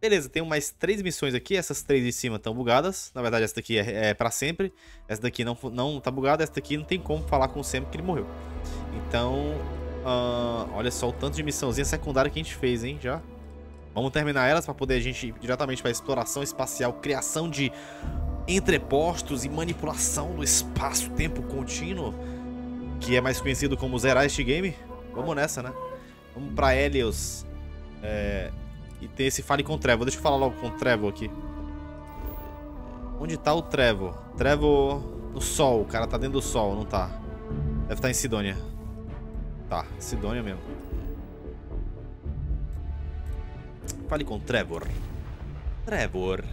Beleza, tem mais 3 missões aqui. Essas 3 de cima estão bugadas. Na verdade, essa daqui é pra sempre. Essa daqui não tá bugada. Essa daqui não tem como falar com o Sam que ele morreu. Então, olha só o tanto de missãozinha secundária que a gente fez, hein, já. Vamos terminar elas pra poder a gente ir diretamente pra exploração espacial, criação de entrepostos e manipulação do espaço-tempo contínuo, que é mais conhecido como zerar este game. Vamos nessa, né? Vamos pra Helios. E tem esse fale com o Trevor. Deixa eu falar logo com o Trevor aqui. Onde tá o Trevor? Trevor no sol. O cara tá dentro do sol, não tá? Deve estar em Sidônia. Tá, Sidônia mesmo. Fale com o Trevor. Trevor.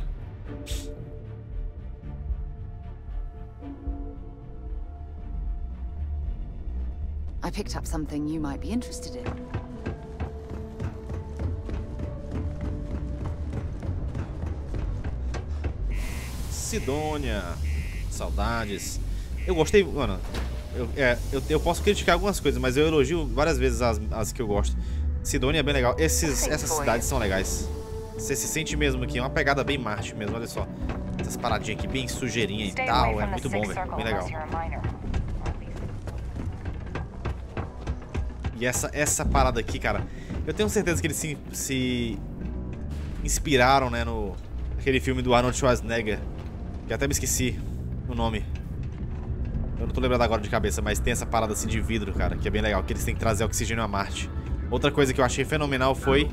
I picked up something you might be interested in. Sidônia. Saudades. Eu gostei, mano. Eu posso criticar algumas coisas, mas eu elogio várias vezes as que eu gosto. Sidônia é bem legal. Essas cidades são legais. Você se sente mesmo aqui. É uma pegada bem Marte mesmo, olha só. Essas paradinhas aqui, bem sujeirinha e tal. É muito bom, velho. Bem legal. E essa parada aqui, cara, eu tenho certeza que eles se inspiraram, né, no aquele filme do Arnold Schwarzenegger, que até me esqueci o nome. Eu não tô lembrando agora de cabeça, mas tem essa parada assim de vidro, cara, que é bem legal, que eles têm que trazer oxigênio a Marte. Outra coisa que eu achei fenomenal foi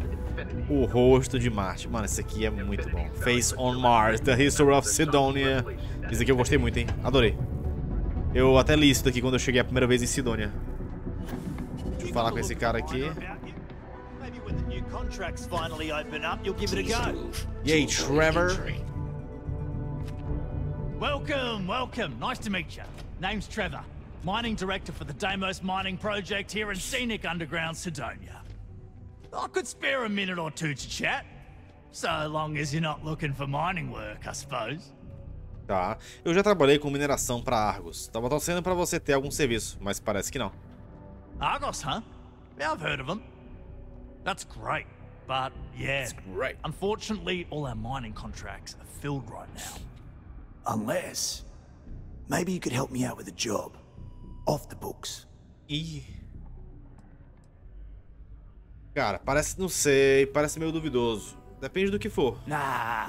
o rosto de Marte. Mano, esse aqui é muito bom. Face on Mars, The History of Sidonia. Isso aqui eu gostei muito, hein? Adorei. Eu até li isso daqui quando eu cheguei a primeira vez em Sidônia. Deixa eu falar com esse cara aqui. E aí, Trevor? Welcome, welcome. Nice to meet you. Name's Trevor, mining director for the Deimos mining project here in scenic underground Sidonia. I could spare a minute or two to chat, so long as you're not looking for mining work, I suppose. Tá, eu já trabalhei com mineração para Argos. Tava torcendo para você ter algum serviço, mas parece que não. Argos, huh? Yeah, I've heard of them. That's great, but yeah, unfortunately, all our mining contracts are filled right now. Unless, maybe you could help me out with a job, off the books. Ih. Cara, parece, não sei, parece meio duvidoso. Depende do que for. Nah,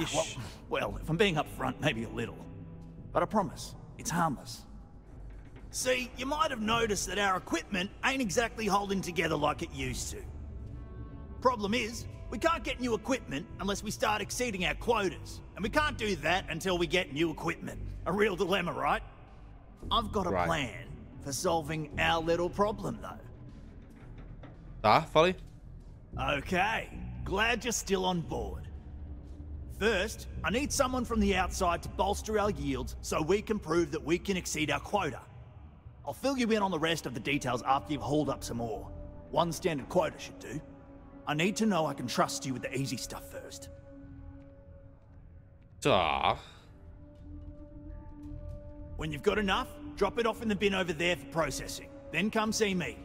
well, if I'm being upfront, maybe a little. But I promise, it's harmless. See, you might have noticed that our equipment ain't exactly holding together like it used to. Problem is, we can't get new equipment unless we start exceeding our quotas. And we can't do that until we get new equipment. A real dilemma, right? I've got a plan for solving our little problem, though. Tá, fala aí. Okay, glad you're still on board. First, I need someone from the outside to bolster our yields so we can prove that we can exceed our quota. I'll fill you in on the rest of the details after you've hauled up some ore. One standard quota should do. I need to know I can trust you with the easy stuff first. Tá. When you've got enough, drop it off in the bin over there for processing. Then come see me.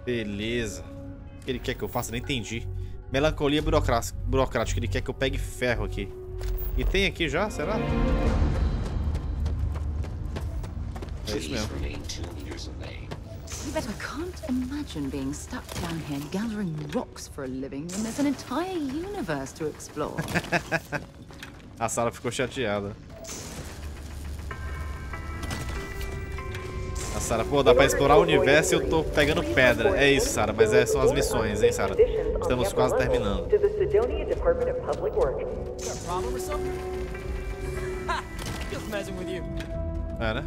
Beleza. O que ele quer que eu faça? Não entendi. Melancolia burocrática. Ele quer que eu pegue ferro aqui. E tem aqui já? Será? É isso mesmo. But I can't imagine being stuck down here gathering rocks for a living when there's an entire universe to explore. A Sarah ficou chateada. A Sarah, pô, dá pra explorar o universo e eu tô pegando pedra. É isso, Sarah, mas são as missões, hein, Sarah? Estamos quase terminando. É, né?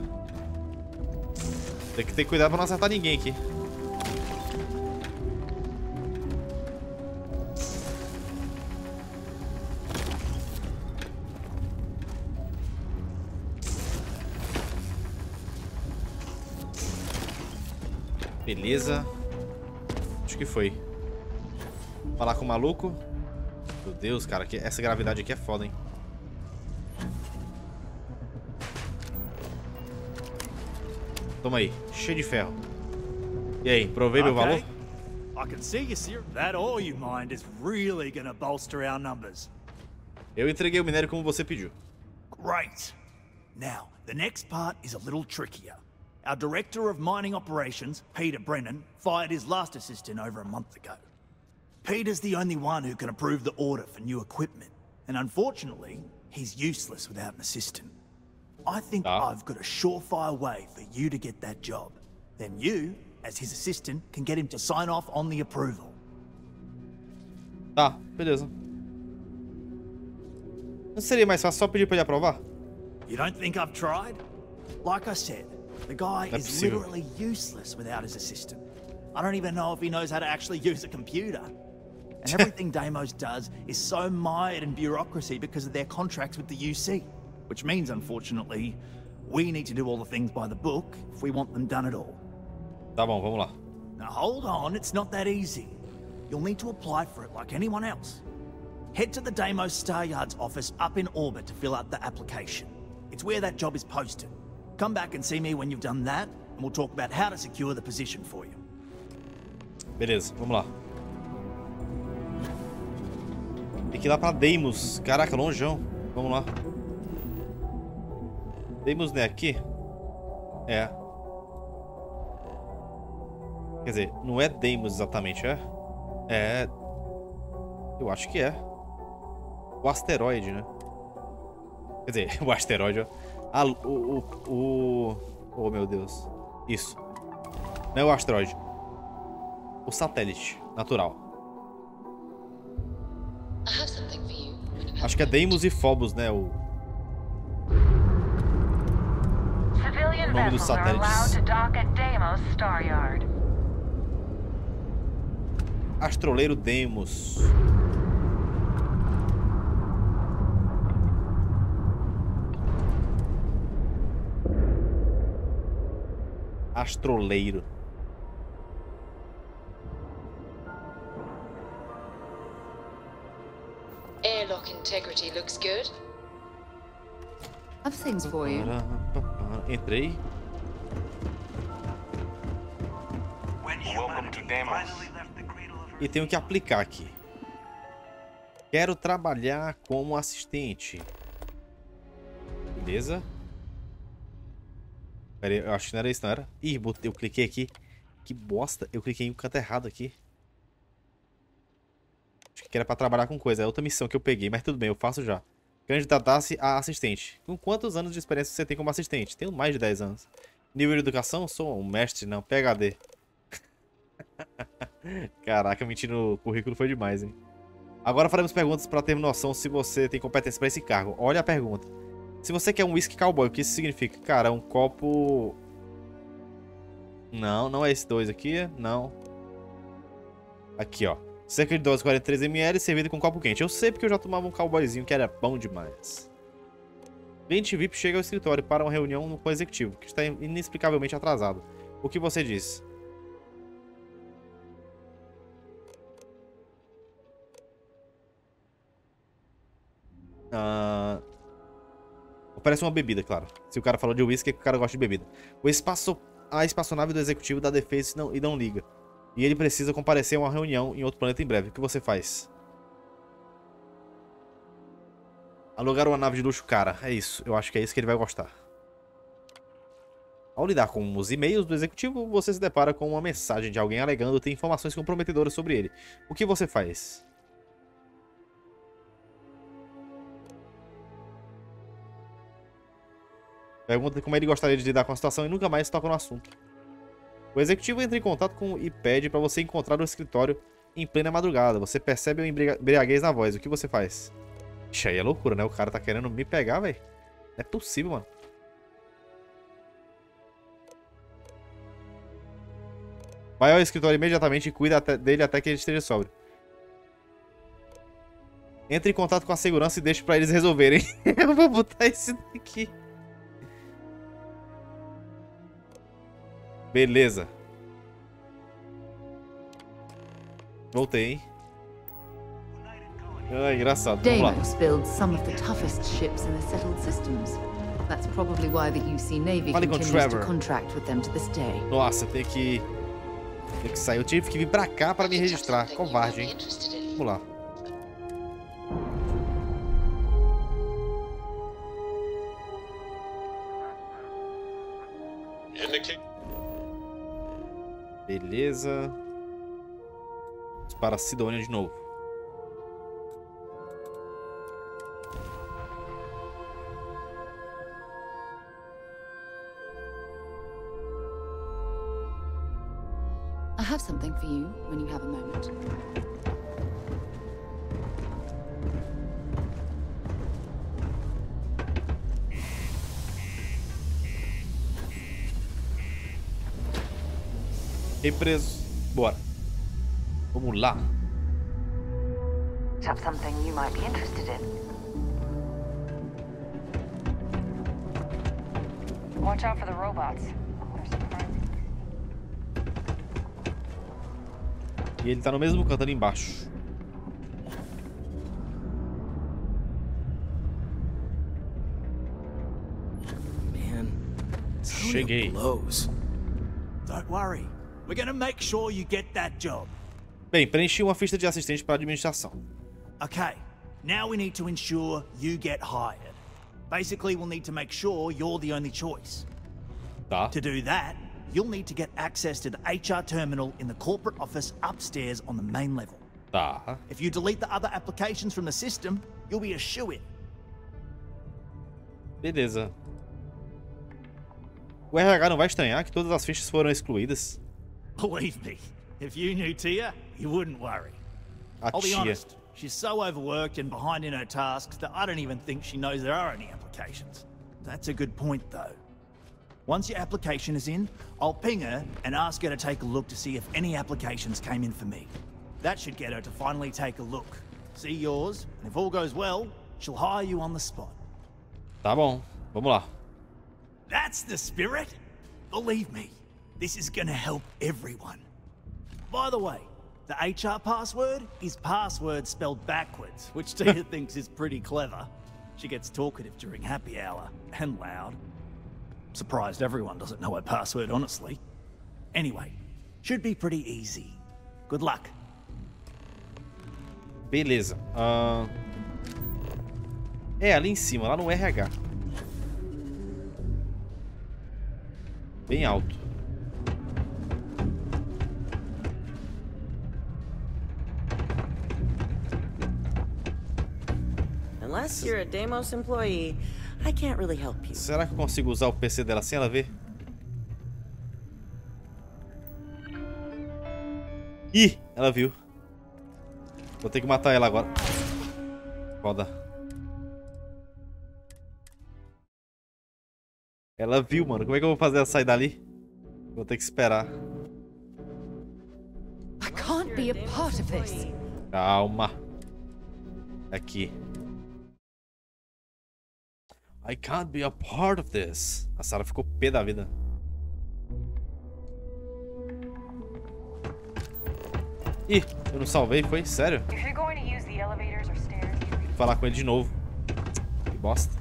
Tem que ter cuidado pra não acertar ninguém aqui. Beleza. Acho que foi. Falar com o maluco. Meu Deus, cara, essa gravidade aqui é foda, hein? Toma aí, cheio de ferro. E aí, provei meu valor? I can see you serious. That all you mind is really gonna bolster our numbers. Eu entreguei o minério como você pediu. Great. Now, the next part is a little trickier. Our director of mining operations, Peter Brennan, fired his last assistant over a month ago. Peter's the only one who can approve the order for new equipment, and unfortunately, he's useless without an assistant. I think I've got a surefire way for you to get that job. Then you, as his assistant, can get him to sign off on the approval. Tá, beleza. Não seria mais fácil só pedir pra ele aprovar? You don't think I've tried? Like I said, the guy is literally useless without his assistant. I don't even know if he knows how to actually use a computer. And everything Deimos does is so mired in bureaucracy because of their contracts with the UC. Which means, unfortunately, we need to do all the things by the book if we want them done at all. Tá bom, vamos lá. Now hold on, it's not that easy. You'll need to apply for it like anyone else. Head to the Deimos Star Yard's office up in orbit to fill out the application. It's where that job is posted. Come back and see me when you've done that, and we'll talk about how to secure the position for you. Beleza, vamos lá. Tem que ir lá pra Deimos. Caraca, longeão. Vamos lá. Deimos não é aqui? É. Quer dizer, não é Deimos exatamente, é? É. Eu acho que é. O asteroide, né? Quer dizer, o asteroide, ó. Ah, oh, meu Deus. Isso. Não é o asteroide. O satélite natural. Acho que é Deimos e Phobos, né? O nome dos satélites. Astroleiro Deimos. Astroleiro. Airlock integrity looks good. I've things for you. Entrei. Welcome to Deimos. E tenho que aplicar aqui. Quero trabalhar como assistente. Beleza. Pera aí, eu acho que não era isso, não era? Ih, eu cliquei aqui. Que bosta. Eu cliquei em um canto errado aqui. Acho que era pra trabalhar com coisa. É outra missão que eu peguei, mas tudo bem, eu faço já. Candidatar-se a assistente. Com quantos anos de experiência você tem como assistente? Tenho mais de 10 anos. Nível de educação? Sou um mestre, não. PhD. Caraca, mentir no currículo foi demais, hein? Agora faremos perguntas para ter noção se você tem competência para esse cargo. Olha a pergunta. Se você quer um whisky cowboy, o que isso significa? Cara, um copo... Não, não é esse 2 aqui. Não. Aqui, ó. Cerca de 243 ml servido com copo quente. Eu sei porque eu já tomava um cowboyzinho que era bom demais. Cliente VIP chega ao escritório para uma reunião com o executivo, que está inexplicavelmente atrasado. O que você diz? Oferece uma bebida, claro. Se o cara falou de whisky, é que o cara gosta de bebida. A espaçonave do executivo dá defeito e não liga. E ele precisa comparecer a uma reunião em outro planeta em breve. O que você faz? Alugar uma nave de luxo, cara. É isso. Eu acho que é isso que ele vai gostar. Ao lidar com os e-mails do executivo, você se depara com uma mensagem de alguém alegando ter informações comprometedoras sobre ele. O que você faz? Pergunta como ele gostaria de lidar com a situação e nunca mais toca no assunto. O executivo entra em contato e pede para você encontrar no escritório em plena madrugada. Você percebe a embriaguez na voz. O que você faz? Ixi, aí é loucura, né? O cara tá querendo me pegar, velho. Não é possível, mano. Vai ao escritório imediatamente e cuida dele até que ele esteja sóbrio. Entre em contato com a segurança e deixe pra eles resolverem. Eu vou botar esse daqui. Beleza. Voltei, hein? Ah, engraçado. Deimos builds some of the toughest ships in the settled systems. That's probably why the UC Navy continues to contract with them to this day. Nossa, tem que Tem que sair. Eu tive que vir pra cá pra me registrar. Covarde, hein? Vamos lá. Beleza. Vamos para a Sidônia de novo. I have something for you when you have a moment. Fiquei preso. Bora. Vamos lá. Have something you might be interested in. Watch out for the robots. They're surprising. E ele tá no mesmo canto ali embaixo. Man, Cheguei. blows. Don't worry. We're gonna make sure you get that job. Bem, preenchi uma ficha de assistente para administração. Okay, now we need to ensure you get hired. Basically, we'll need to make sure you're the only choice. Tá. To do that, you'll need to get access to the HR terminal in the corporate office upstairs on the main level. Tá. If you delete the other applications from the system, you'll be a shoo-in. Beleza. O RH não vai estranhar que todas as fichas foram excluídas? Believe me, if you knew Tia, you wouldn't worry. A I'll be tia. honest, she's so overworked and behind in her tasks that I don't even think she knows there are any applications. That's a good point, though. Once your application is in, I'll ping her and ask her to take a look to see if any applications came in for me. That should get her to finally take a look. See yours, and if all goes well, she'll hire you on the spot. Tá bom. Vamos lá. That's the spirit! Believe me, this is gonna help everyone. By the way, the HR password is password spelled backwards, which Tia thinks is pretty clever. She gets talkative during happy hour, and loud. Surprised everyone doesn't know her password, honestly. Anyway, should be pretty easy. Good luck. Beleza. É, ali em cima, lá no RH. Bem alto. Unless you're a Deimos employee, I can't really help you. Será que eu consigo usar o PC dela sem ela ver? Ih, ela viu. Vou ter que matar ela agora. Foda. Ela viu, mano. Como é que eu vou fazer ela sair dali? Vou ter que esperar. I can't be a part of this. Calma. Aqui. I can't be a part of this. A Sarah ficou pé da vida. Ih, eu não salvei, foi? Sério? If you're going to use the elevators or stairs, Vou falar com ele de novo. Que bosta.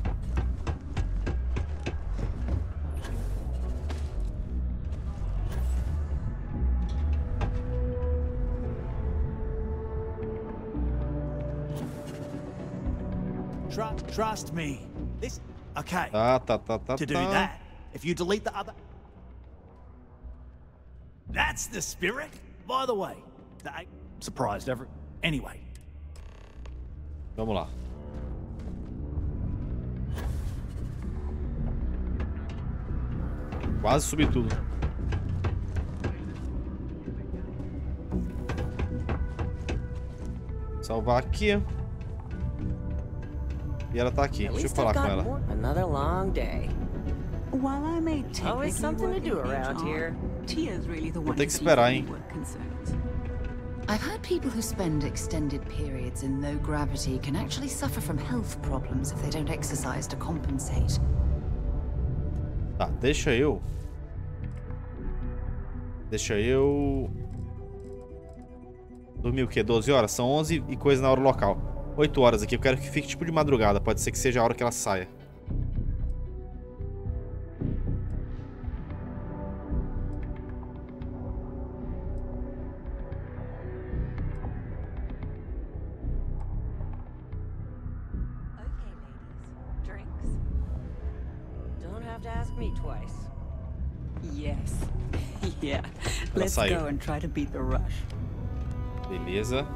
Trust me. This... Okay. Tá. To do that, if you delete the other... That's the spirit? By the way, surprised ever... Anyway. Vamos lá. Quase subi tudo. Salvar aqui. E ela tá aqui. At Deixa eu least falar I've com got ela. more. Another long day. While I may Always technically something to work do in around HR, here. Tia's really the Vou one ter que who esperar, sees hein? the work concerns. I've heard people who spend extended periods in low gravity can actually suffer from health problems if they don't exercise to compensate. Tá, deixa eu. Dormir o quê? 12 horas? São 11 e coisa na hora local. 8 horas aqui. Eu quero que fique tipo de madrugada. Pode ser que seja a hora que ela saia. have to ask me twice. Yes. Yeah. Ela Let's saiu. go and try to beat the rush. Beleza.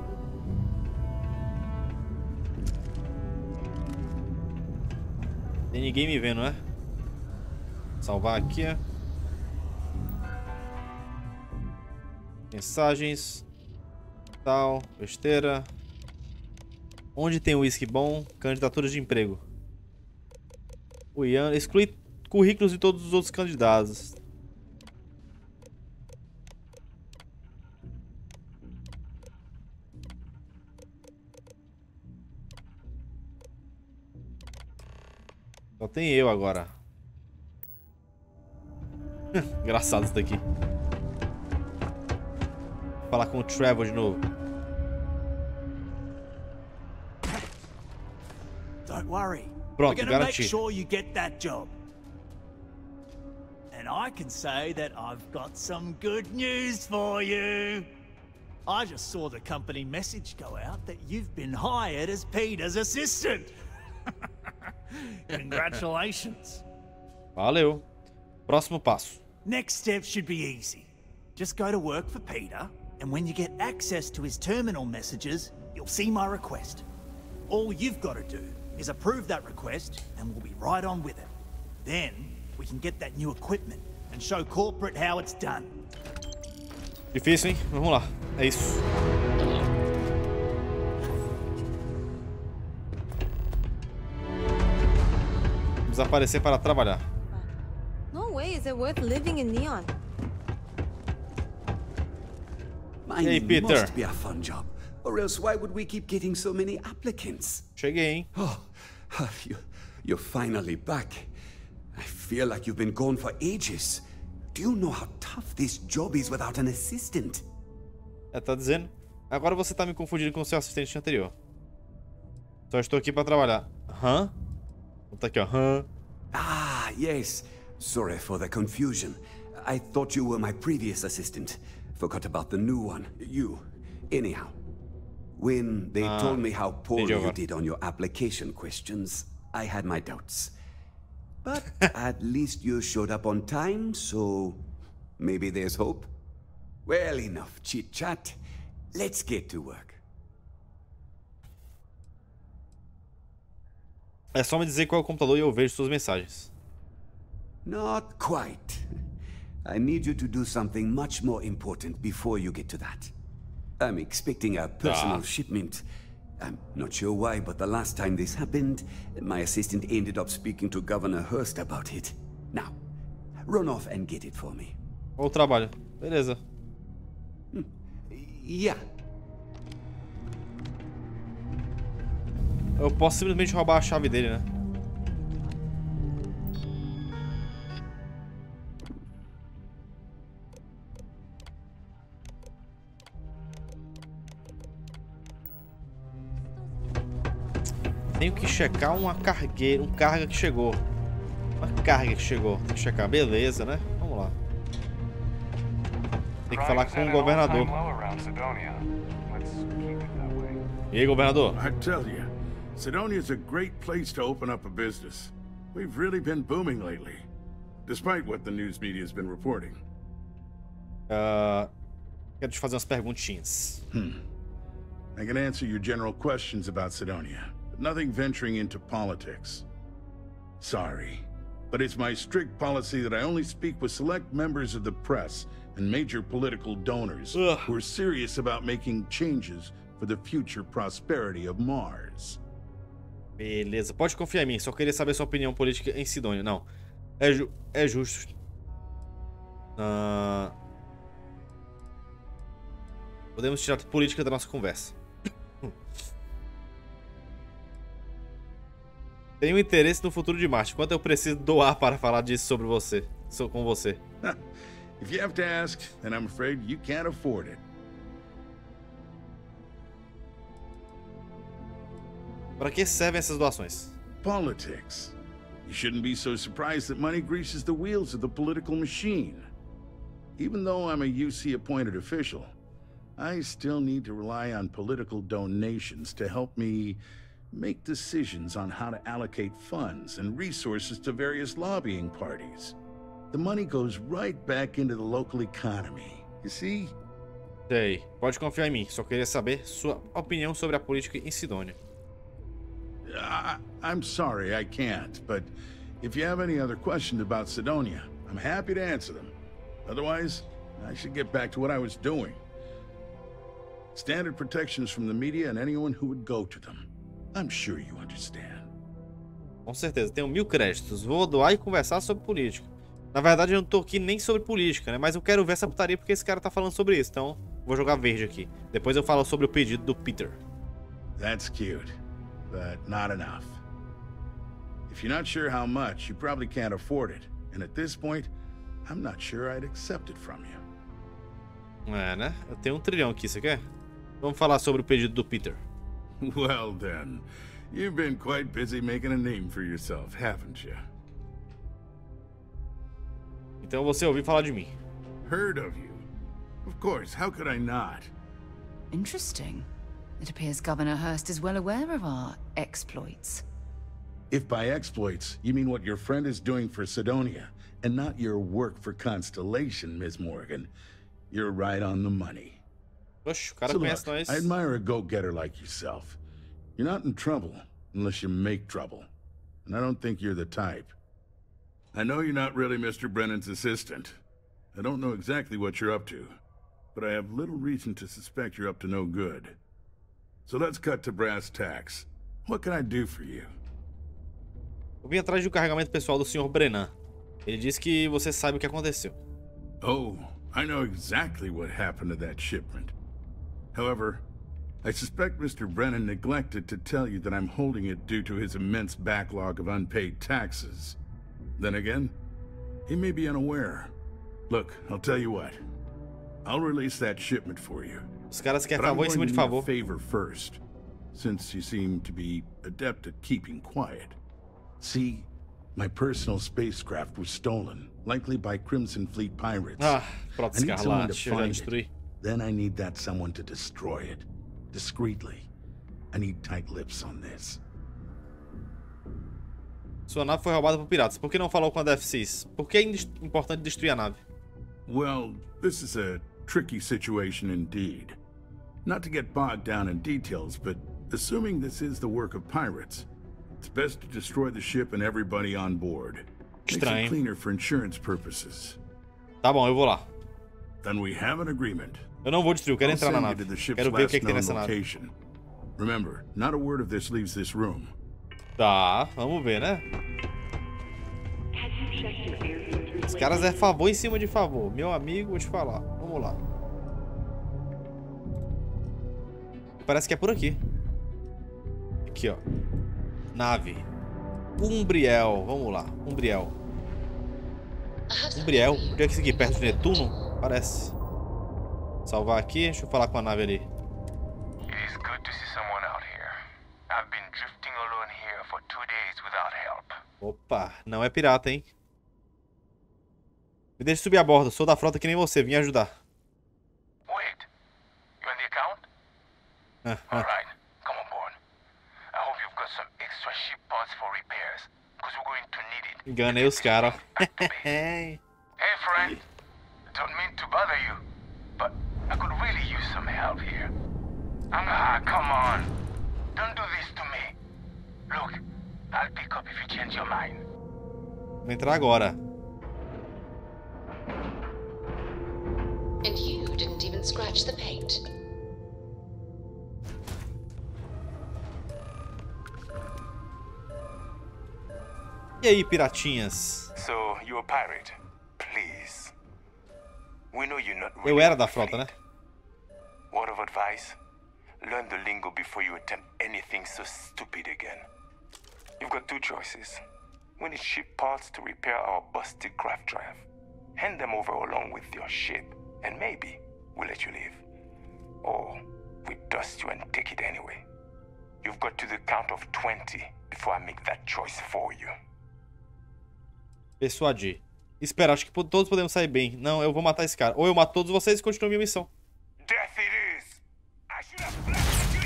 Tem ninguém me vendo, né? Salvar aqui. Mensagens. Tal. Besteira. Onde tem uísque bom? Candidaturas de emprego. O Ian. Exclui currículos de todos os outros candidatos. Só tem eu agora. Engraçado isso daqui. Vou falar com o Trevor de novo. Don't worry. Pronto, We're gonna make garanti. sure you get that job. And I can say that I've got some good news for you. I just saw the company message go out that you've been hired as Peter's assistant. Congratulations. Valeu. Próximo passo. Next step should be easy. Just go to work for Peter, and when you get access to his terminal messages, you'll see my request. All you've got to do is approve that request, and we'll be right on with it. Then, we can get that new equipment and show corporate how it's done. Difícil, hein? Vamos lá. É isso. Vamos aparecer para trabalhar. No way is it worth living in Neon. Hey, Mine Peter. must be a fun job, or else why would we keep getting so many applicants? Cheguei, hein? Oh, you're finally back. I feel like you've been gone for ages. Do you know how tough this job is without an assistant? Tá dizendo. Agora você tá me confundindo com o seu assistente anterior. Só estou aqui para trabalhar. Hã? Tá aqui, ó. Hã? Ah, yes. Sorry for the confusion. I thought you were my previous assistant. Forgot about the new one. You. Anyhow. When they told me how poorly you did on your application questions, I had my doubts. But at least you showed up on time, so maybe there's hope. Well, enough chit-chat. Let's get to work. É só me dizer qual é o computador e eu vejo suas mensagens. Not quite. I need you to do something much more important before you get to that. I'm expecting a personal shipment. I'm not sure why, but the last time this happened, my assistant ended up speaking to Governor Hurst about it. Now, run off and get it for me. Ou trabalho. Beleza. Yeah. Eu posso simplesmente roubar a chave dele, né? Tenho que checar uma cargueira, carga que chegou. Uma carga que chegou. Tem que checar. Beleza, né? Vamos lá. Tem que falar com o governador. E aí, governador? I tell you, Sidonia is a great place to open up a business. We've really been booming lately, despite what the news media has been reporting. Quero te fazer umas perguntinhas. I can answer your general questions about Sidonia, but nothing venturing into politics. Sorry, but it's my strict policy that I only speak with select members of the press and major political donors who are serious about making changes for the future prosperity of Mars. Beleza, pode confiar em mim. Só queria saber sua opinião política em Sidonia. Não, é justo. Podemos tirar a política da nossa conversa. Tenho interesse no futuro de Marte. Quanto eu preciso doar para falar disso sobre você? Com você? If you have to ask, then I'm afraid you can't afford it. Para que servem essas doações? Politics. You shouldn't be so surprised that money greases the wheels of the political machine. Even though I'm a UC-appointed official, I still need to rely on political donations to help me make decisions on how to allocate funds and resources to various lobbying parties. The money goes right back into the local economy. You see? Sei, pode confiar em mim. Só queria saber sua opinião sobre a política em Sidônia. I'm sorry, I can't, but if you have any other questions about Sidonia, I'm happy to answer them. Otherwise, I should get back to what I was doing. Standard protections from the media and anyone who would go to them. I'm sure you understand. Com certeza, tenho 1000 créditos. Vou doar e conversar sobre política. Na verdade, eu não tô aqui nem sobre política, né? Mas eu quero ver essa putaria porque esse cara tá falando sobre isso. Então, vou jogar verde aqui. Depois eu falo sobre o pedido do Peter. That's cute, but not enough. If you're not sure how much, you probably can't afford it. And at this point, I'm not sure I'd accept it from you. É, né? Eu tenho 1 trilhão aqui, você quer? Vamos falar sobre o pedido do Peter. Well then, you've been quite busy making a name for yourself, haven't you? Então você ouviu falar de mim. Heard of you. Of course, how could I not? Interesting. It appears Governor Hurst is well aware of our exploits. If by exploits, you mean what your friend is doing for Sidonia, and not your work for Constellation, Ms. Morgan, you're right on the money. Oxe, o cara So conhece look, nós. I admire a go-getter like yourself. You're not in trouble unless you make trouble. And I don't think you're the type. I know you're not really Mr. Brennan's assistant. I don't know exactly what you're up to, but I have little reason to suspect you're up to no good. So let's cut to brass tacks. What can I do for you? Eu vim atrás do carregamento pessoal do Sr. Brennan. Ele disse que você sabe o que aconteceu. Oh, I know exactly what happened to that shipment. However, I suspect Mr. Brennan neglected to tell you that I'm holding it due to his immense backlog of unpaid taxes. Then again, he may be unaware. Look, I'll tell you what. I'll release that shipment for you. Os caras querem But I'm favor em cima going de to need favor. a favor first, since you seem to be adept at keeping quiet. See, my personal spacecraft was stolen, likely by Crimson Fleet pirates. Ah, Frota I need someone to Escarlate, eu já find destruí. it. Then I need that someone to destroy it, discreetly. I need tight lips on this. Sua nave foi roubada por piratas. Por que não falou com a DF6? Por que é importante destruir a nave? Well, this is a tricky situation indeed. Not to get bogged down in details, but assuming this is the work of pirates, it's best to destroy the ship and everybody on board. Makes Estranho. it cleaner for insurance purposes. Tá bom, eu vou lá. Then we have an agreement. Eu não vou destruir, eu quero I'll entrar na send you nave. to the ship's Quero ver o last que tem known nessa nave. location. Remember, not a word of this leaves this room. Tá, vamos ver, né? Os caras é favor em cima de favor. Meu amigo, vou te falar. Vamos lá. Parece que é por aqui. Aqui, ó. Nave. Umbriel. Vamos lá. Umbriel. Umbriel? Onde é que é isso aqui? Perto de Netuno? Parece. Salvar aqui. Deixa eu falar com a nave ali. It is good to see someone out here. I've been drifting alone here for 2 days without help. Opa, não é pirata, hein? Me deixe subir a bordo. Sou da frota que nem você. Vim ajudar. Wait, you on the account? Alright, come on board. I hope you've got some extra ship parts for repairs, because we're going to need it. Enganei os caras. Hey friend, don't mean to bother you, but I could really use some help here. Come on. Don't do this to me. Look, I'll pick up if you change your mind. Vou entrar agora. And you didn't even scratch the paint. E aí, piratinhas? So, you're a pirate. Please. We know you're not really Eu era da frota, né? Word of advice? Learn the lingo before you attempt anything so stupid again. You've got 2 choices. We need ship parts to repair our busted craft drive. Hand them over along with your ship, and maybe we'll let you leave. Or we dust you and take it anyway. You've got to the count of 20 before I make that choice for you. Persuadir. Espera, acho que todos podemos sair bem. Não, eu vou matar esse cara. Ou eu mato todos vocês e continuo minha missão. Death it is! I should have blasted you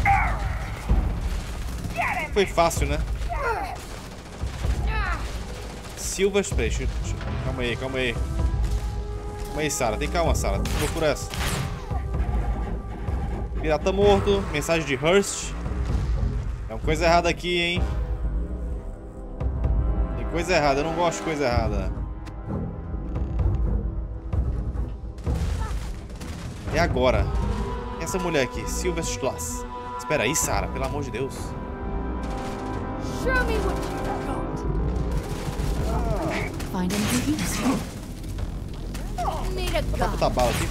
in... foi fácil, né? Silver Spray. Calma aí, calma aí. Calma aí, Sarah. Tem calma, Sarah. Procura essa. Pirata morto. Mensagem de Hurst. Tem uma coisa errada aqui, hein? Tem coisa errada. Eu não gosto de coisa errada. É agora. Essa mulher aqui. Silver Schloss. Espera aí, Sarah. Pelo amor de Deus. Show me what you got. Find anything useful. Need a gun. Dá pra botar bala aqui?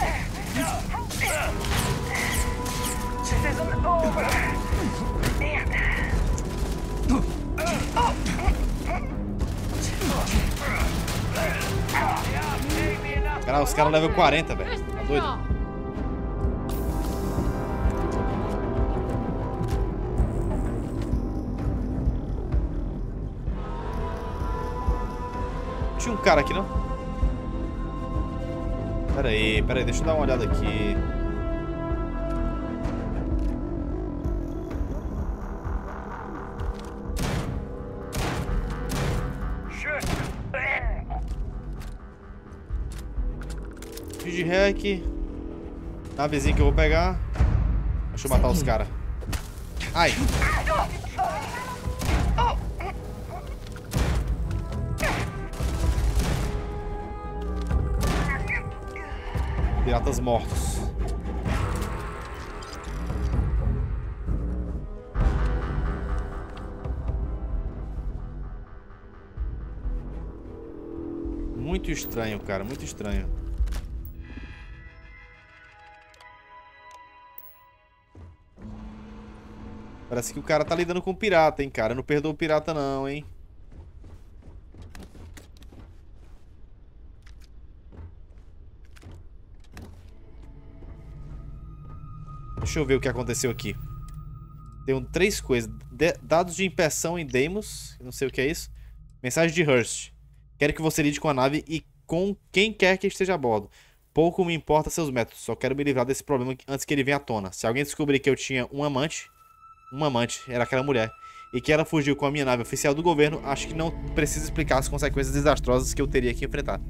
Cara, os caras levam 40, velho. Tá doido? Tinha um cara aqui, não? Pera aí, deixa eu dar uma olhada aqui. De hack. Navezinha que eu vou pegar. Deixa eu matar os caras. Ai! Piratas mortos. Muito estranho, cara. Muito estranho. Parece que o cara tá lidando com pirata, hein, cara. Eu não perdoo o pirata não, hein. Deixa eu ver o que aconteceu aqui. Tem 3 coisas. Dados de impressão em demos. Não sei o que é isso. Mensagem de Hurst. Quero que você lide com a nave e com quem quer que esteja a bordo. Pouco me importa seus métodos. Só quero me livrar desse problema antes que ele venha à tona. Se alguém descobrir que eu tinha um amante, era aquela mulher, e que ela fugiu com a minha nave oficial do governo, acho que não precisa explicar as consequências desastrosas que eu teria que enfrentar.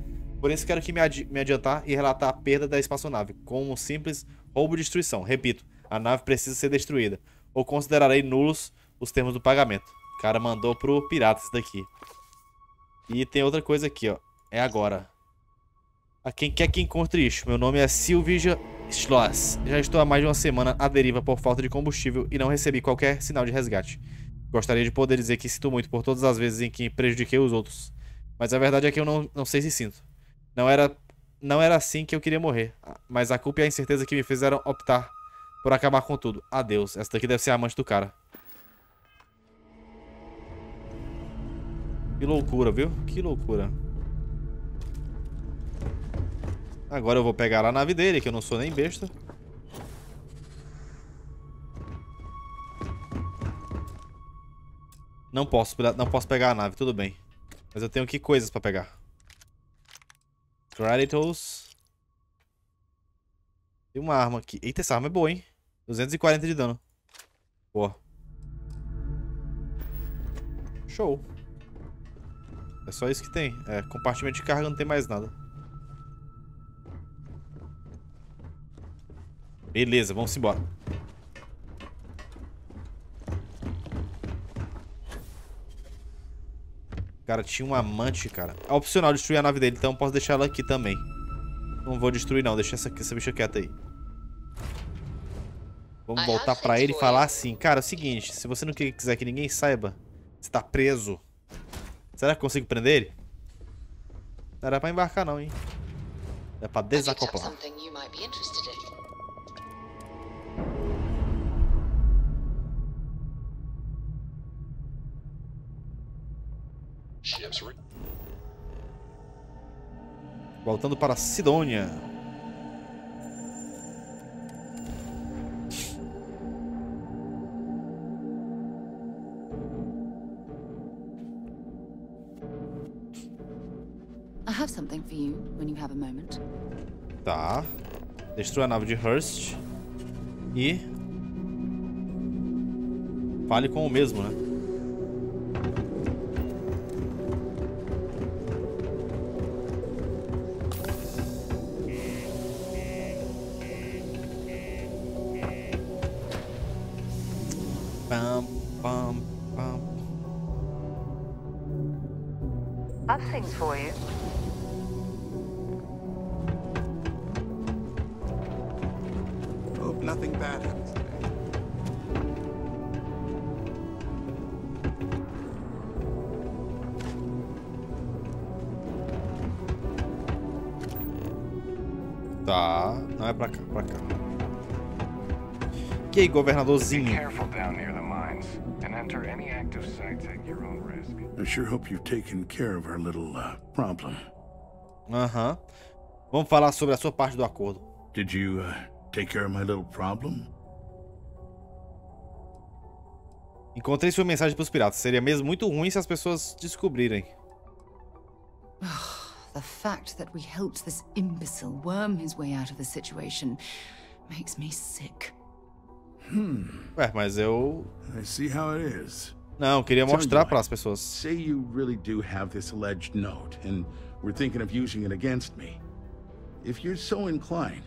Por isso quero que me adiantar e relatar a perda da espaçonave, como um simples roubo e destruição. Repito, a nave precisa ser destruída, ou considerarei nulos os termos do pagamento. O cara mandou pro pirata isso daqui. E tem outra coisa aqui, ó. É agora. A quem quer que encontre isso. Meu nome é Silvija Schloss. Já estou há mais de uma semana à deriva por falta de combustível e não recebi qualquer sinal de resgate. Gostaria de poder dizer que sinto muito por todas as vezes em que prejudiquei os outros. Mas a verdade é que eu não sei se sinto. Não era assim que eu queria morrer. Mas a culpa e a incerteza que me fizeram optar por acabar com tudo. Adeus. Essa daqui deve ser a amante do cara. Que loucura, viu? Que loucura. Agora eu vou pegar a nave dele, que eu não sou nem besta. Não posso pegar a nave, tudo bem. Mas eu tenho aqui coisas pra pegar. Creditors. Tem uma arma aqui. Eita, essa arma é boa, hein? 240 de dano. Boa. Show. É só isso que tem. É, compartimento de carga, não tem mais nada. Beleza, vamos embora. Cara, tinha um amante, cara. É opcional destruir a nave dele, então eu posso deixar ela aqui também. Não vou destruir não, deixa essa bicha quieta aí. Vamos voltar pra ele e falar assim. Cara, é o seguinte, se você não quiser que ninguém saiba, você tá preso. Será que eu consigo prender ele? Não era pra embarcar não, hein. É pra desacoplar. Voltando para Sidônia. I have something for you when you have a moment. Tá. Destrua a nave de Hurst. E fale com o mesmo, né? I've things for you. Hope nothing bad happens today. Tá, não é pra cá, pra cá. E aí, governadorzinho? I sure hope you've taken care of our little problem. Aham. Vamos falar sobre a sua parte do acordo. Did you take care of my little problem? Encontrei sua mensagem para os piratas. Seria mesmo muito ruim se as pessoas descobrirem. The fact that we helped this imbecile worm his way out of the situation makes me sick. Ué, mas eu... I see how it is. Não, eu queria mostrar para as pessoas. Say you really do have this alleged note, and we're thinking of using it against me. If you're so inclined,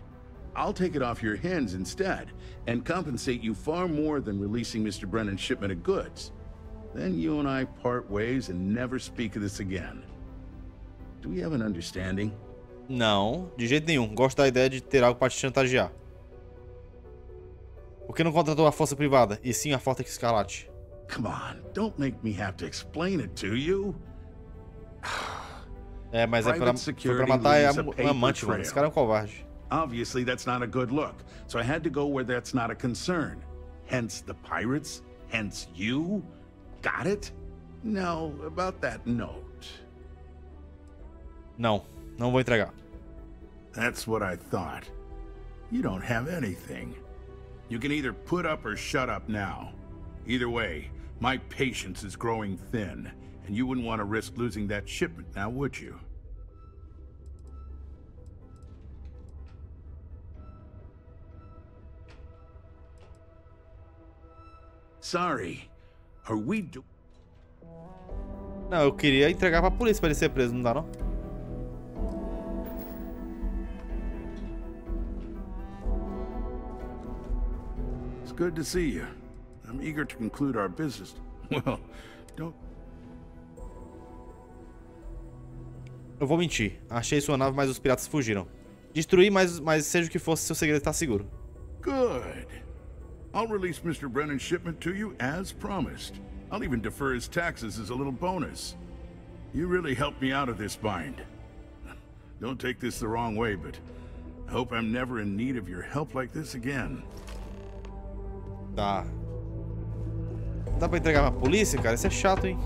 I'll take it off your hands instead, and compensate you far more than releasing Mr. Brennan's shipment of goods. Then you and I part ways and never speak of this again. Do we have an understanding? Não, de jeito nenhum. Gosto da ideia de ter algo para te chantagear. Por que não contratou a força privada, e sim a Forte Escarlate? Come on, don't make me have to explain it to you. É, mas foi pra matar a amante, mano. Esse cara é um covarde. Obviously, that's not a good look. So I had to go where that's not a concern. Hence the pirates, hence you. Got it? Now, about that note. Não, não vou entregar. That's what I thought. You don't have anything. You can either put up or shut up now. Either way, my patience is growing thin, and you wouldn't want to risk losing that shipment now, would you? Sorry. Are we Não, eu queria entregar pra polícia pra ele ser preso, não dá não? It's good to see you. I'm eager to conclude our business. Well, don't... Eu vou mentir. Achei sua nave, mas os piratas fugiram. Destruí, mas seja o que fosse, seu segredo está seguro. Good. I'll release Mr. Brennan's shipment to you as promised. I'll even defer his taxes as a little bonus. You really helped me out of this bind. Don't take this the wrong way, but I hope I'm never in need of your help like this again. Tá. Dá pra entregar pra polícia, cara? Isso é chato, hein?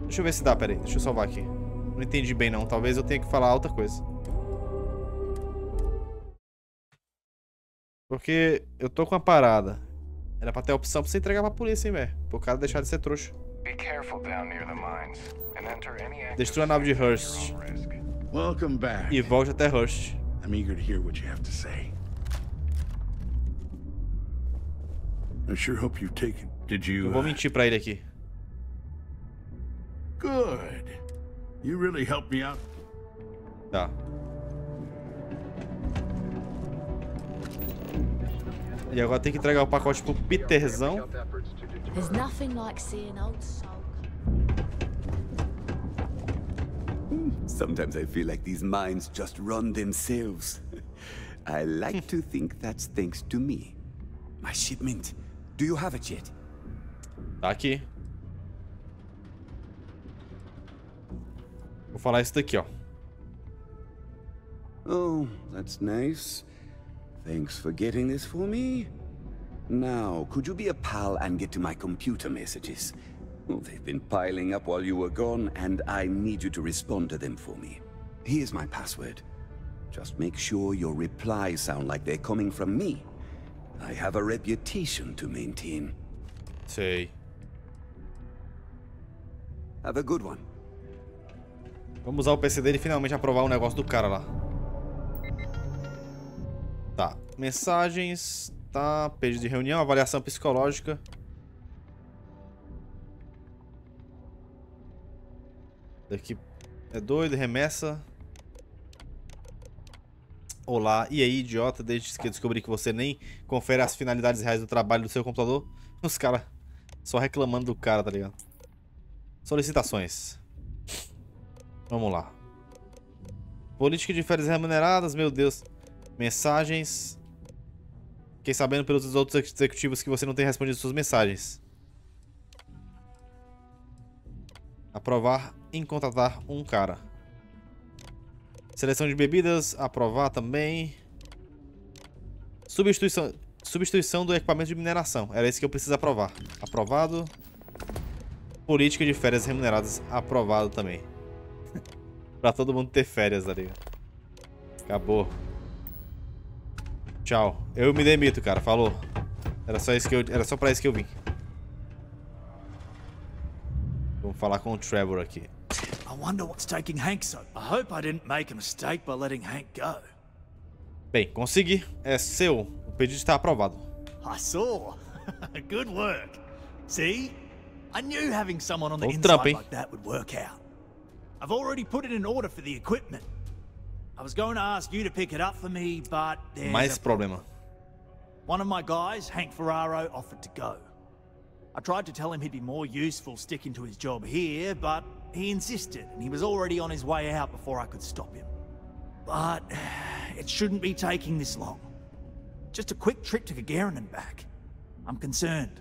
Deixa eu ver se dá, peraí. Deixa eu salvar aqui. Não entendi bem, não. Talvez eu tenha que falar outra coisa. Porque eu tô com a parada. Era pra ter a opção pra você entregar pra polícia, hein, velho? Pro cara deixar de ser trouxa. Destrua a nave de Hurst. Welcome back. E volte até Hurst. I'm eager to hear what you have to say. I sure hope you've taken... Did you... Eu vou mentir pra ele aqui. Good. You really helped me out. Tá. E agora tem que entregar o pacote pro Peterzão. There's nothing like seeing old soul. Sometimes I feel like these mines just run themselves. I like to think that's thanks to me. My shipment. Do you have it yet? Tá aqui. Vou falar isso daqui, ó. Oh, that's nice. Thanks for getting this for me. Now, could you be a pal and get to my computer messages? Oh, they've been piling up while you were gone, and I need you to respond to them for me. Here's my password. Just make sure your replies sound like they're coming from me. I have a reputation to maintain. Sei. Have a good one. Vamos usar o PC dele e finalmente aprovar o negócio do cara lá. Tá. Mensagens. Tá. Pedido de reunião. Avaliação psicológica. Daqui é doido, remessa. Olá, e aí, idiota, desde que eu descobri que você nem confere as finalidades reais do trabalho do seu computador. Os caras só reclamando do cara, tá ligado? Solicitações. Vamos lá. Política de férias remuneradas, meu Deus. Mensagens. Fiquei sabendo pelos outros executivos que você não tem respondido suas mensagens. Aprovar em contratar um cara. Seleção de bebidas, aprovar também. Substituição do equipamento de mineração. Era isso que eu preciso aprovar. Aprovado. Política de férias remuneradas, aprovado também. Pra todo mundo ter férias, tá ligado? Acabou. Tchau. Eu me demito, cara. Falou. Era só pra isso que eu vim. Vamos falar com o Trevor aqui. I wonder what's taking Hank so. I hope I didn't make a mistake by letting Hank go. Bem, consegui. É seu. O pedido está aprovado. I saw. Good work. See? I knew having someone on the inside trampo, hein? like that would work out. I've already put it in order for the equipment. I was going to ask you to pick it up for me, but there's Mais problema. One of my guys, Hank Ferraro, offered to go. I tried to tell him he'd be more useful sticking to his job here, but he insisted, and he was already on his way out before I could stop him. But it shouldn't be taking this long. Just a quick trip to Gagarin and back. I'm concerned.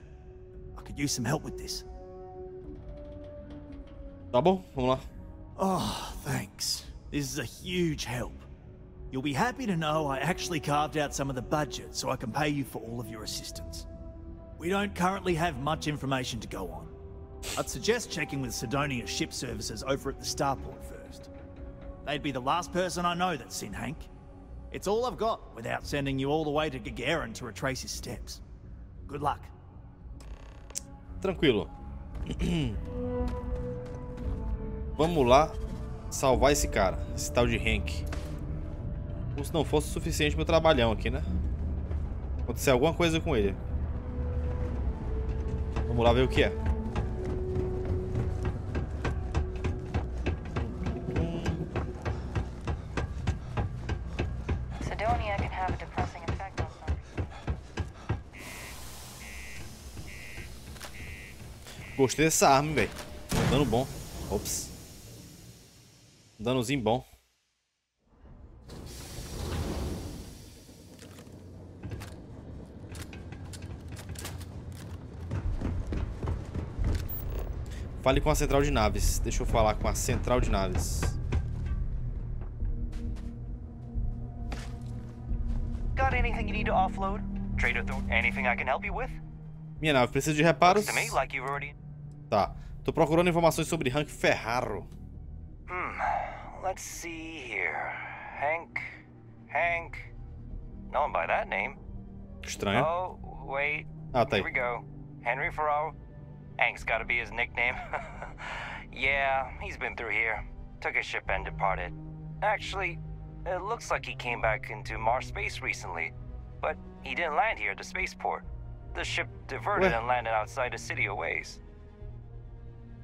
I could use some help with this. Tá bom, vamos lá. Oh, thanks. This is a huge help. You'll be happy to know I actually carved out some of the budget so I can pay you for all of your assistance. We don't currently have much information to go on. I'd suggest checking with Sidonia's ship services over at the starport first. They'd be the last person I know that's seen Hank. It's all I've got without sending you all the way to Gagarin to retrace his steps. Good luck. Tranquilo. Vamos lá salvar esse cara, esse tal de Hank. Como se não fosse o suficiente meu trabalhão aqui, né? Acontecer alguma coisa com ele. Vamos lá ver o que é. Sidonia can have a depressing effect on some. Gostei dessa arma, velho. Dano bom. Ops. Danozinho bom. Fale com a central de naves. Deixa eu falar com a central de naves. Got anything you need to offload? Trader, anything I can help you with? Minha nave precisa de reparos. Looks to me like you've already... Tá. Tô procurando informações sobre Hank Ferraro. Let's see here. Hank. No one by that name. Estranho. Oh, wait. Ah, tá aí. Here we go. Henry Ferraro. Hank's gotta be his nickname. Yeah, he's been through here. Took his ship and departed. Actually, it looks like he came back into Mars space recently. But he didn't land here at the spaceport. The ship diverted and landed outside the city a ways.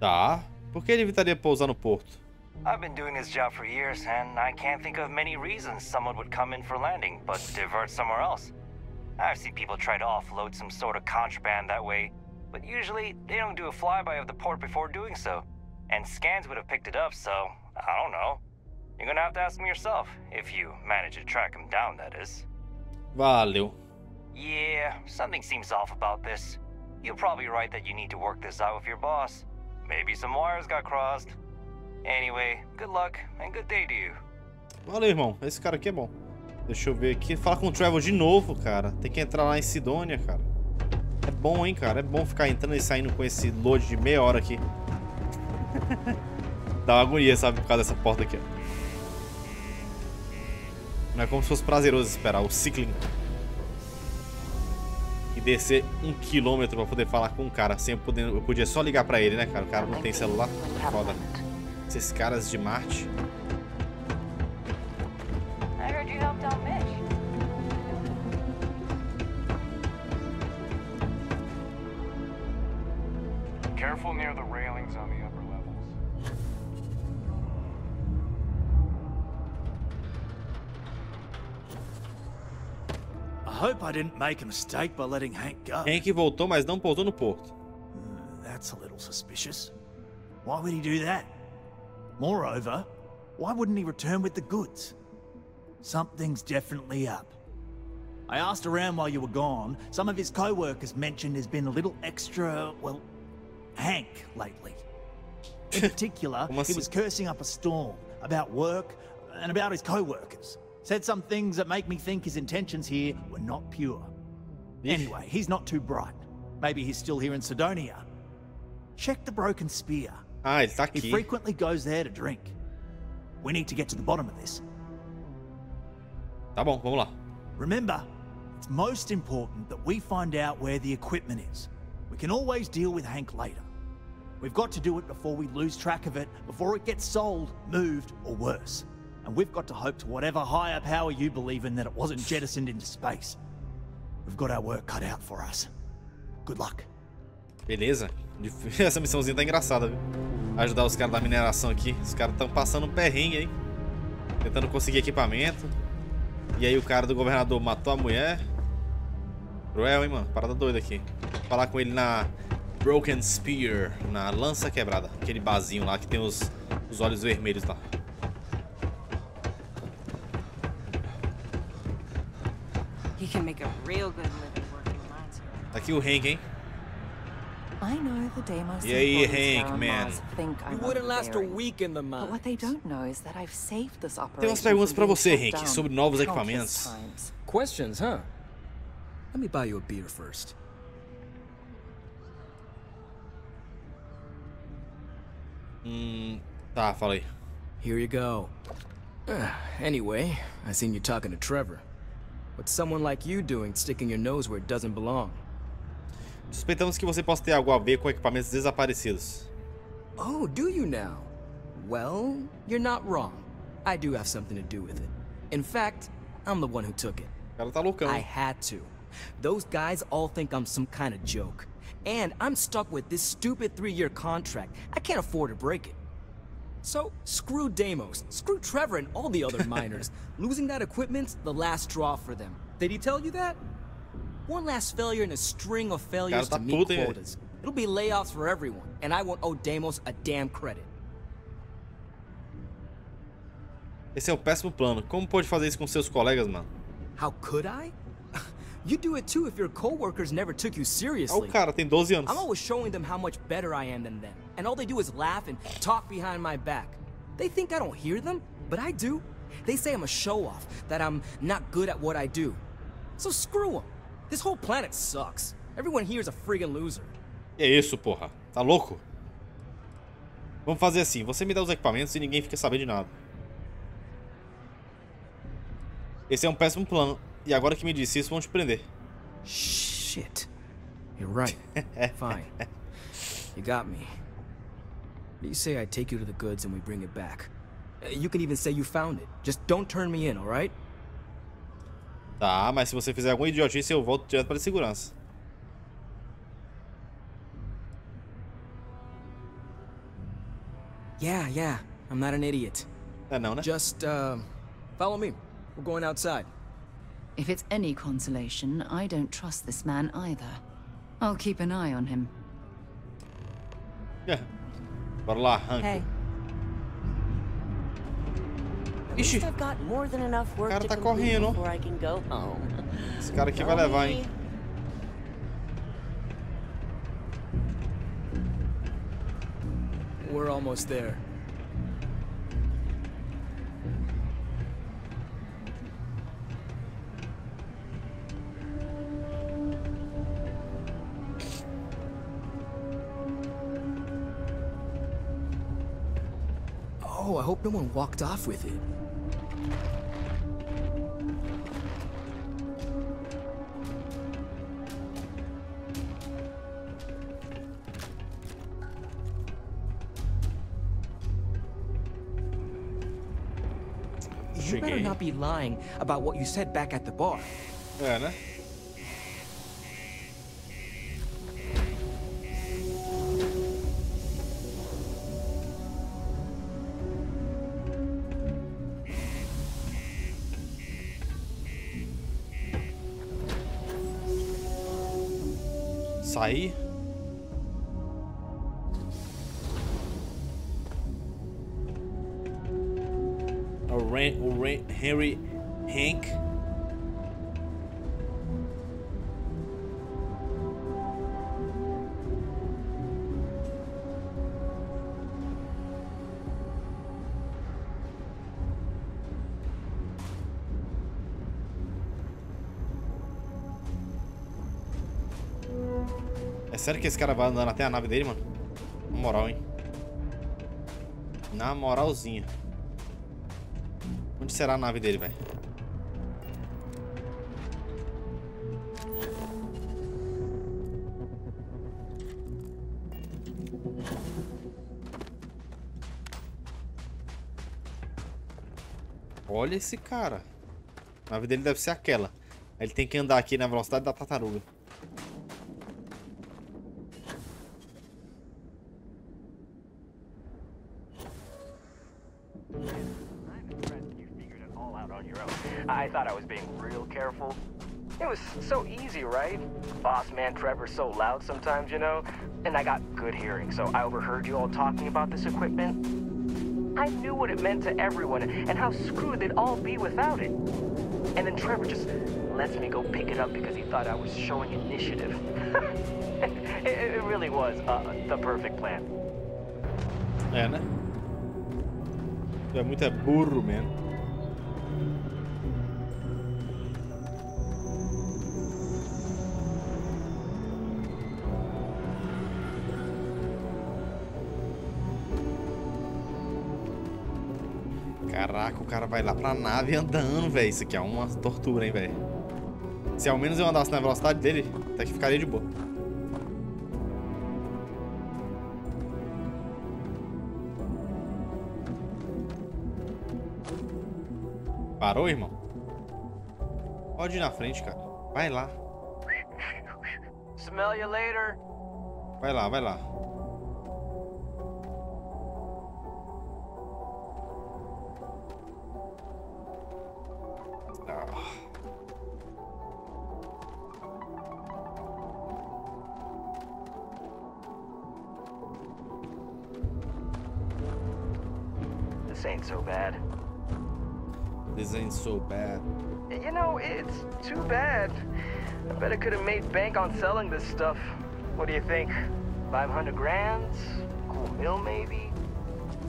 Tá. Por que ele evitaria pousar no porto? I've been doing this job for years, and I can't think of many reasons someone would come in for landing, but divert somewhere else. I've seen people try to offload some sort of contraband that way, but usually they don't do a flyby of the port before doing so. And scans would have picked it up, so I don't know. You're gonna have to ask me yourself, if you manage to track him down, that is. Valeu. Yeah, something seems off about this. You're probably right that you need to work this out with your boss. Maybe some wires got crossed. Anyway, good luck and good day to you. Valeu, irmão. Esse cara aqui é bom. Deixa eu ver aqui. Fala com o Trevor de novo, cara. Tem que entrar lá em Sidonia, cara. É bom, hein, cara. É bom ficar entrando e saindo com esse load de meia hora aqui. Dá uma agonia, sabe? Por causa dessa porta aqui, ó. Não é como se fosse prazeroso esperar o cycling. E descer 1 km pra poder falar com o cara. Sem eu podia só ligar pra ele, né, cara? O cara não tem celular. Foda. Esses caras de Marte. I heard you helped out Mitch. Careful near the railings on the upper levels. hope I didn't make a mistake by letting Hank go. Hank voltou, mas não pousou no porto. That's a little suspicious. Why would he do that? Moreover, why wouldn't he return with the goods? Something's definitely up. I asked around while you were gone. Some of his co-workers mentioned there's been a little extra, well, Hank lately. In particular, he was cursing up a storm about work and about his co-workers. Said some things that make me think his intentions here were not pure. Anyway, he's not too bright. Maybe he's still here in Sidonia. Check the Broken Spear. Ah, ele tá aqui. He frequently goes there to drink. We need to get to the bottom of this. Tá bom, vamos lá. Remember, it's most important that we find out where the equipment is. We can always deal with Hank later. We've got to do it before we lose track of it, before it gets sold, moved, or worse. And we've got to hope to whatever higher power you believe in that it wasn't jettisoned into space. We've got our work cut out for us. Good luck. Beleza. Essa missãozinha tá engraçada, viu? Ajudar os caras da mineração aqui. Os caras estão passando um perrengue aí. Tentando conseguir equipamento. E aí o cara do governador matou a mulher. Cruel, hein, mano? Parada doida aqui. Vou falar com ele na Broken Spear, na lança quebrada. Aquele barzinho lá que tem os olhos vermelhos lá. He can make a real good living working mines here. Tá aqui o Hank, hein? I know the Deimos E aí, employees Hank, around man? Mars think I'm You wouldn't last a overbearing. week in the mines. But what they don't know is that I've saved this Tem operation umas perguntas pra from being você, shut Hank, down sobre novos countless equipamentos. times. Questions, huh? Let me buy you a beer first. Tá, fala aí. Here you go. Anyway, I seen you talking to Trevor. What's someone like you doing sticking your nose where it doesn't belong? Suspeitamos que você possa ter algo a ver com equipamentos desaparecidos. Oh, do you now? Well, you're not wrong. I do have something to do with it. In fact, I'm the one who took it. O cara tá loucão. I had to. Those guys all think I'm some kind of joke. And I'm stuck with this stupid 3-year contract. I can't afford to break it. So, screw Deimos, screw Trevor and all the other miners. Losing that equipment's the last straw for them. Did he tell you that? One last failure in a string of failures to meet quotas. It'll be layoffs for everyone, and I won't owe Deimos a damn credit. Esse é o péssimo plano. Como pode fazer isso com seus colegas, mano? How could I? You do it too if your co-workers never took you seriously. O cara tem 12 anos. I'm always showing them how much better I am than them, and all they do is laugh and talk behind my back. They think I don't hear them, but I do. They say I'm a show-off, that I'm not good at what I do. So screw them. This whole planet sucks. Everyone here is a friggin' loser. É isso, porra. Tá louco? Vamos fazer assim. Você me dá os equipamentos e ninguém fica sabendo de nada. Esse é um péssimo plano. E agora que me disse isso, vão te prender. Shit. You're right. Fine. You got me. You say I take you to the goods and we bring it back. You can even say you found it. Just don't turn me in, alright? Tá, mas se você fizer alguma idiotice, eu volto direto para a segurança. Yeah. I'm not an idiot. É não, né? Just, follow me. We're going outside. If it's any consolation, I don't trust this man either. I'll keep an eye on him. Bora lá, Hank. Hey. Ixi, I've got more than enough o work cara to tá complete correndo. before I can go home. Esse cara aqui vai levar, hein? We're almost there. Oh, I hope no one walked off with it. You better not be lying about what you said back at the bar. É, né? Sair. O Henry Hank. É sério que esse cara vai andando até a nave dele, mano? Na moral, hein? Na moralzinha. Onde será a nave dele, velho? Olha esse cara. A nave dele deve ser aquela. Aí ele tem que andar aqui na velocidade da tartaruga. I thought I was being real careful. It was so easy, right? Boss man Trevor's so loud sometimes, you know? And I got good hearing, so I overheard you all talking about this equipment. I knew what it meant to everyone and how screwed they'd all be without it. And then Trevor just lets me go pick it up because he thought I was showing initiative. It really was the perfect plan. É, né? Tu é muito burro, man. Caraca, o cara vai lá pra nave andando, velho. Isso aqui é uma tortura, hein, velho. Se ao menos eu andasse na velocidade dele, até que ficaria de boa. Parou, irmão? Pode ir na frente, cara. Vai lá. Smell you later. Vai lá, vai lá. This ain't so bad. This ain't so bad. You know, it's too bad. I bet I could have made bank on selling this stuff. What do you think? 500 grand? Cool mill, maybe?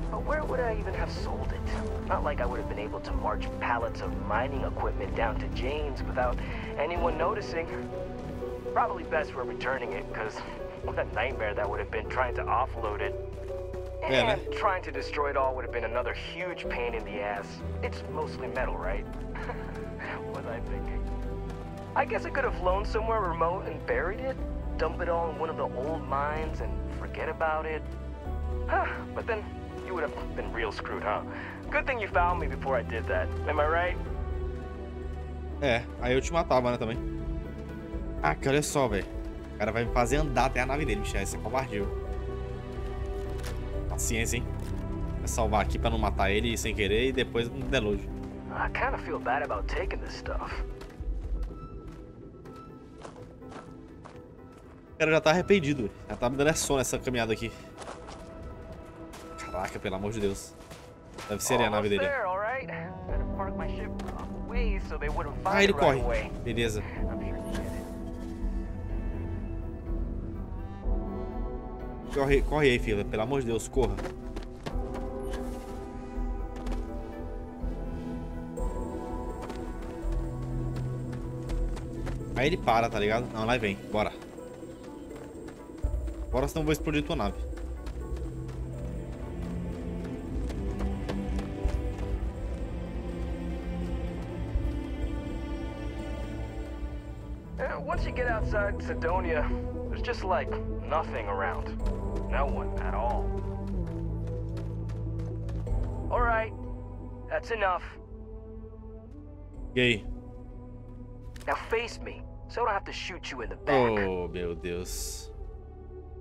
But where would I even have sold it? Not like I would have been able to march pallets of mining equipment down to Jane's without anyone noticing. Probably best we're returning it, because what a nightmare that would have been trying to offload it. And trying to destroy it all would have been another huge pain in the ass. It's mostly metal, right? What was I thinking? I guess I could have flown somewhere remote and buried it, dump it all in one of the old mines and forget about it. But then you would have been real screwed, huh? Good thing you found me before I did that. Am I right? É, aí eu te matava, né, também. Ah, que olha só, velho. O cara vai me fazer andar até a nave dele, bicho. Esse é covardia. Paciência, hein? Vai salvar aqui pra não matar ele sem querer e depois no deluge. I kind of feel bad about taking this stuff. O cara já tá arrependido. Já tá me dando sono nessa caminhada aqui. Caraca, pelo amor de Deus. Deve ser a nave dele. Ah, ele corre. Beleza. Corre aí, filha. Pelo amor de Deus, corra. Aí ele para, tá ligado? Não, lá vem. Bora. Bora, senão eu vou explodir tua nave. Once you get outside Sidonia, there's just like nothing around. No one at all. Alright, that's enough. E aí? Now face me, so I don't have to shoot you in the back. Oh, meu Deus.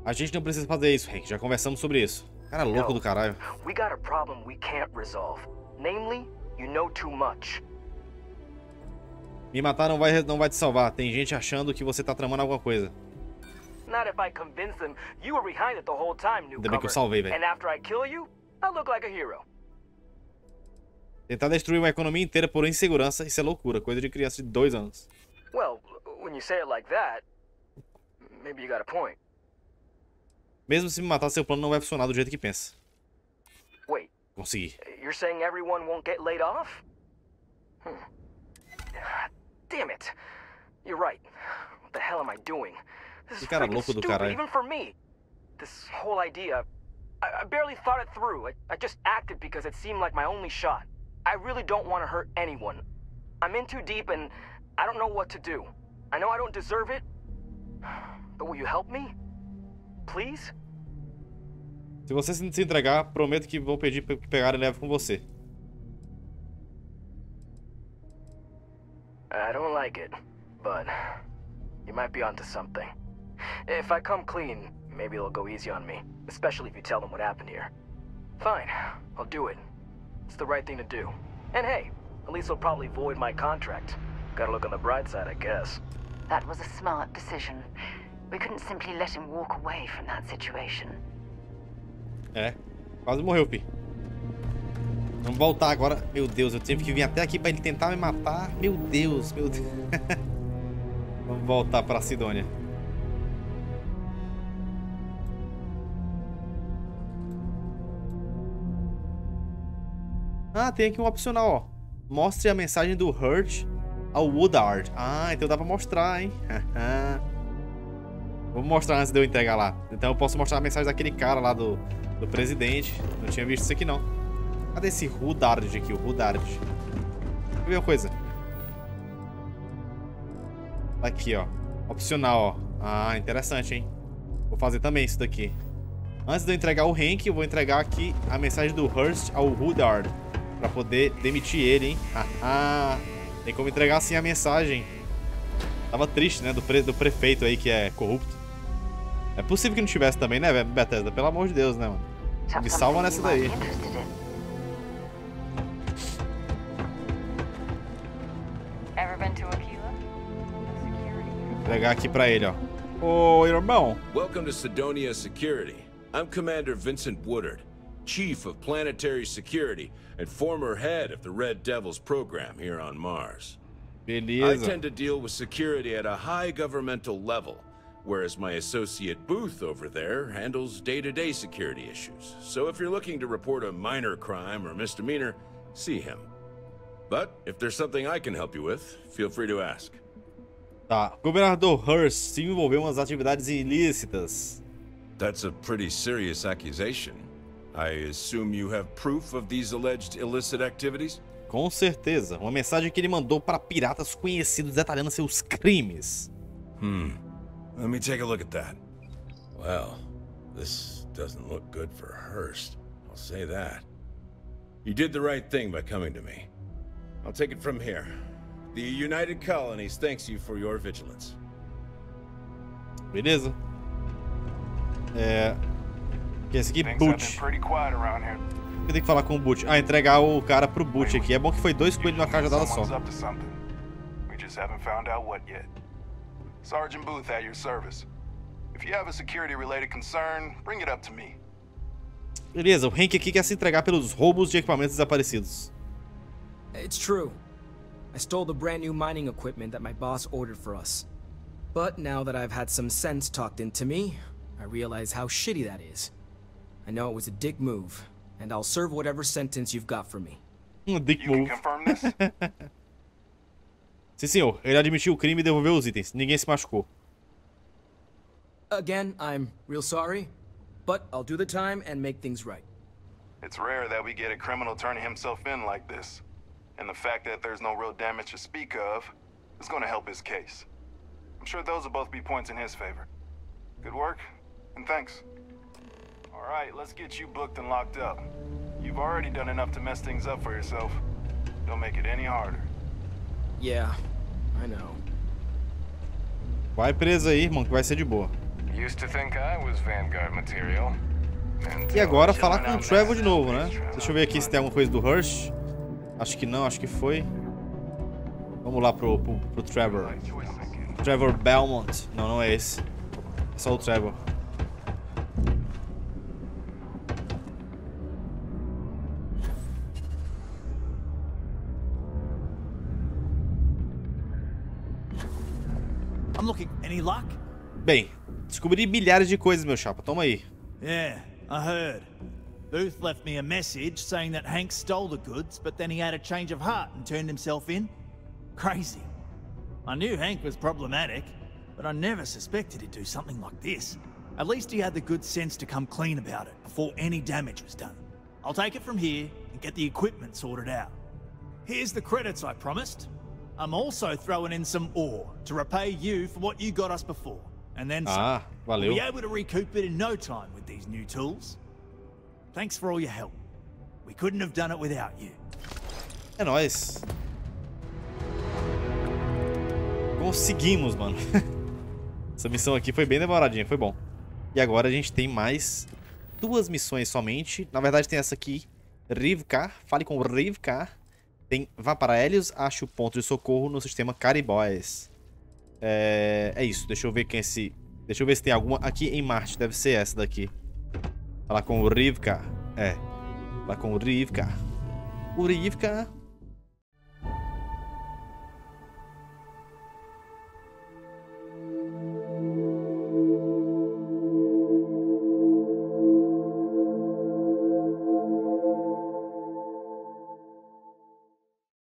A gente não precisa fazer isso, Hank. Já conversamos sobre isso. Cara louco do caralho. We got a problem we can't resolve. Namely, you know too much. Me matar não vai te salvar. Tem gente achando que você tá tramando alguma coisa. not if I convince them you were behind it the whole time, Ainda bem que eu salvei, velho. And after I kill you, I look like a hero. Tentar destruir uma economia inteira por insegurança, isso é loucura, coisa de criança de 2 anos. Well, when you say it like that, maybe you got a point. Mesmo se me matar, seu plano não vai funcionar do jeito que pensa. Wait. Consegui. You're saying everyone won't get laid off? Damn it. You're right. What the hell am I doing? This is freaking stupid, even for me. This whole idea, I barely thought it through. I just acted because it seemed like my only shot. I really don't want to hurt anyone. I'm in too deep and I don't know what to do. I know I don't deserve it, but will you help me? Please? Se você se entregar, prometo que vou pedir para que pegar e leve com você. I don't like it, but you might be onto something. If I come clean, maybe it'll go easy on me, especially if you tell them what happened here. Fine, I'll do it. It's the right thing to do. And hey, at least they'll probably void my contract. Gotta look on the bright side, I guess. That was a smart decision. We couldn't simply let him walk away from that situation. É, quase morreu, fi. Vamos voltar agora. Meu Deus, eu tive que vir até aqui pra ele tentar me matar. Meu Deus, meu Deus. Vamos voltar pra Sidônia. Ah, tem aqui um opcional, ó. Mostre a mensagem do Hurt ao Woodard. Ah, então dá pra mostrar, hein? Vou mostrar antes de eu entregar lá. Então eu posso mostrar a mensagem daquele cara lá do presidente. Não tinha visto isso aqui, não. Cadê esse Woodard aqui? O Woodard. Deixa eu ver uma coisa. Tá aqui, ó. Opcional, ó. Ah, interessante, hein? Vou fazer também isso daqui. Antes de eu entregar o Hank, eu vou entregar aqui a mensagem do Hurst ao Woodard. Pra poder demitir ele, hein? Tem como entregar assim a mensagem. Tava triste, né? Do prefeito aí que é corrupto. É possível que não tivesse também, né, Bethesda? Pelo amor de Deus, né, mano? Me salva nessa daí. Vou pegar aqui pra ele, ó. Ô, irmão. Welcome to Sidonia Security. I'm Commander Vincent Woodard, Chief of Planetary Security and former head of the Red Devils program here on Mars. Beleza. I tend to deal with security at a high governmental level, whereas my associate Booth over there handles day-to-day security issues. So if you're looking to report a minor crime or misdemeanor, see him. But if there's something I can help you with, feel free to ask. Tá, governador Hurst se envolveu em umas atividades ilícitas. That's a pretty serious accusation. I assume you have proof of these alleged illicit activities? Com certeza. Uma mensagem que ele mandou para piratas conhecidos detalhando seus crimes. Let me take a look at that. Well, this doesn't look good for Hurst. I'll say that. You did the right thing by coming to me. I'll take it from here. The United Colonies thanks you for your vigilance. Beleza. Esse aqui, Butch. Eu tenho que falar com o Butch. Ah, entregar o cara pro Butch aqui. É bom que foi 2 coelhos numa cajadada só. Sergeant Booth at your service. If you have a security-related concern, bring it up to me. Beleza, o Hank aqui quer se entregar pelos roubos de equipamentos desaparecidos. It's true. I stole the brand new mining equipment that my boss ordered for us. But now that I've had some sense talked into me, I realize how shitty that is. I know it was a dick move, and I'll serve whatever sentence you've got for me. Dick move. Sim, senhor. Ele admitiu o crime e devolveu os itens. Ninguém se machucou. Again, I'm real sorry, but I'll do the time and make things right. It's rare that we get a criminal turning himself in like this. And the fact that there's no real damage to speak of is going to help his case. I'm sure those will both be points in his favor. Good work, and thanks. All right, let's get you booked and locked up. You've already done enough to mess things up for yourself. Don't make it any harder. Yeah, I know. Vai preso aí, irmão, que vai ser de boa. Used to think I was Vanguard material. E agora falar com o Trevor de novo, né? Deixa eu ver aqui se tem alguma coisa do Hurst. Acho que não, acho que foi. Vamos lá pro Trevor. Trevor Belmont. Não, não é esse. Só o Trevor. I'm looking. Any luck? Bem, descobri milhares de coisas, meu chapa. Toma aí. Yeah, I heard. Booth left me a message saying that Hank stole the goods, but then he had a change of heart and turned himself in. Crazy. I knew Hank was problematic, but I never suspected he'd do something like this. At least he had the good sense to come clean about it before any damage was done. I'll take it from here and get the equipment sorted out. Here's the credits I promised. I'm also throwing in some ore to repay you for what you got us before. And then some. Valeu. We'll be able to recoup it in no time with these new tools. Thanks for all your help. We couldn't have done it without you. É nóis. Conseguimos, mano. Essa missão aqui foi bem demoradinha, foi bom. E agora a gente tem mais 2 missões somente. Na verdade tem essa aqui, Rivka. Fale com Rivka. Tem vá para Helios, ache o ponto de socorro no sistema Caribóis. É isso, deixa eu ver quem é esse... Deixa eu ver se tem alguma aqui em Marte, deve ser essa daqui. Falar com o Rivka. Falar com o Rivka. O Rivka